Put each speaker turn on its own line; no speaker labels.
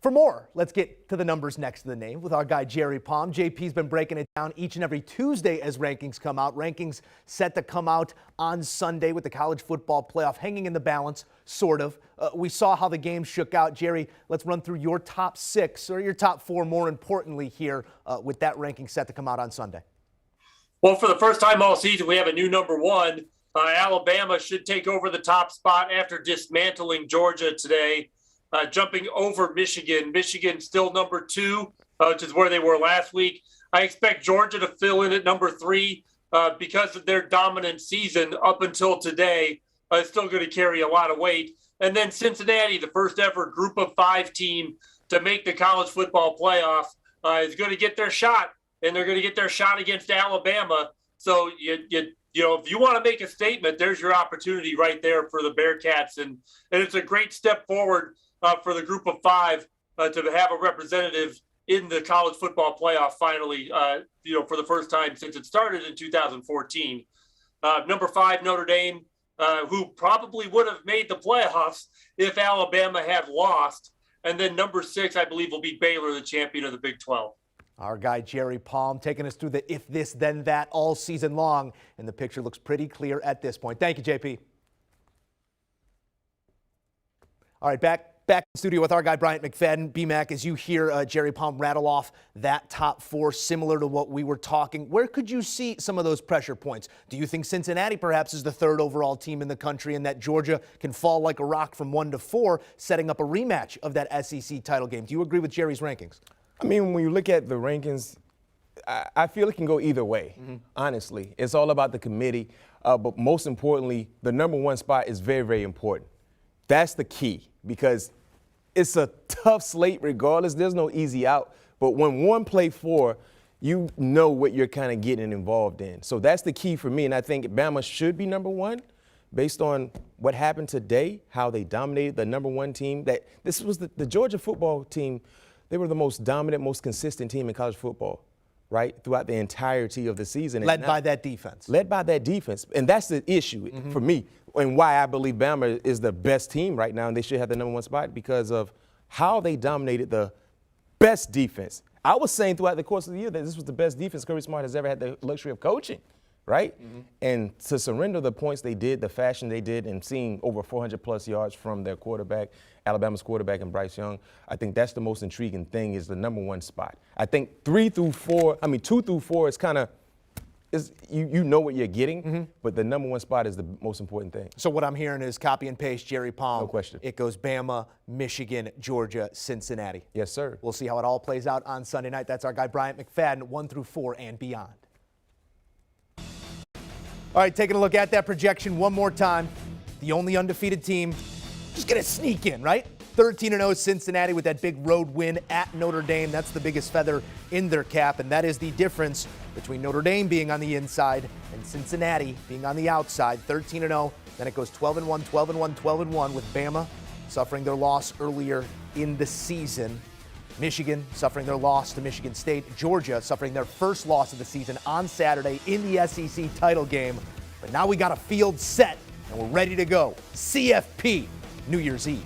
For more, let's get to the numbers next to the name with our guy Jerry Palm. JP's been breaking it down each and every Tuesday as rankings come out. Rankings set to come out on Sunday with the college football playoff hanging in the balance, sort of. We saw how the game shook out. Jerry, let's run through your top 6 or your top 4 more importantly here with that ranking set to come out on Sunday.
Well, for the first time all season, we have a new number 1. Alabama should take over the top spot after dismantling Georgia today. Jumping over Michigan. Michigan still number 2, which is where they were last week. I expect Georgia to fill in at number 3 because of their dominant season up until today. It's still going to carry a lot of weight. And then Cincinnati, the first ever group of 5 team to make the college football playoff, is going to get their shot, and they're going to get their shot against Alabama. So, you know, if you want to make a statement, there's your opportunity right there for the Bearcats. And it's a great step forward for the group of 5 to have a representative in the college football playoff finally, for the first time since it started in 2014. Number 5, Notre Dame, who probably would have made the playoffs if Alabama had lost. And then number 6, I believe, will be Baylor, the champion of the Big 12.
Our guy Jerry Palm taking us through the if this, then that all season long. And the picture looks pretty clear at this point. Thank you, JP. All right, back in the studio with our guy Bryant McFadden. BMAC, as you hear Jerry Palm rattle off that top 4, similar to what we were talking, where could you see some of those pressure points? Do you think Cincinnati perhaps is the 3rd overall team in the country and that Georgia can fall like a rock from 1 to 4, setting up a rematch of that SEC title game? Do you agree with Jerry's rankings?
I mean, when you look at the rankings, I feel it can go either way, honestly. It's all about the committee, but most importantly, the number 1 spot is very, very important. That's the key, because it's a tough slate regardless. There's no easy out. But when 1 play 4, you know what you're kind of getting involved in. So that's the key for me. And I think Bama should be number 1 based on what happened today, how they dominated the number 1 team. That this was the Georgia football team. They were the most dominant, most consistent team in college football, right, throughout the entirety of the season.
Led by that defense.
Led by that defense. And that's the issue for me, and why I believe Bama is the best team right now, and they should have the number 1 spot because of how they dominated the best defense. I was saying throughout the course of the year that this was the best defense Kirby Smart has ever had the luxury of coaching, right? And to surrender the points they did, the fashion they did, and seeing over 400-plus yards from their quarterback, Alabama's quarterback, and Bryce Young, I think that's the most intriguing thing is the number 1 spot. I think 2 through 4 is kind of, you know what you're getting, but the number 1 spot is the most important thing.
So what I'm hearing is copy and paste Jerry Palm.
No question.
It goes Bama, Michigan, Georgia, Cincinnati.
Yes, sir.
We'll see how it all plays out on Sunday night. That's our guy Bryant McFadden, 1 through 4 and beyond. All right, taking a look at that projection one more time. The only undefeated team just going to sneak in, right? 13-0 Cincinnati with that big road win at Notre Dame. That's the biggest feather in their cap, and that is the difference between Notre Dame being on the inside and Cincinnati being on the outside. 13-0, then it goes 12-1, 12-1, 12-1 with Bama suffering their loss earlier in the season. Michigan suffering their loss to Michigan State. Georgia suffering their first loss of the season on Saturday in the SEC title game. But now we got a field set, and we're ready to go. CFP, New Year's Eve.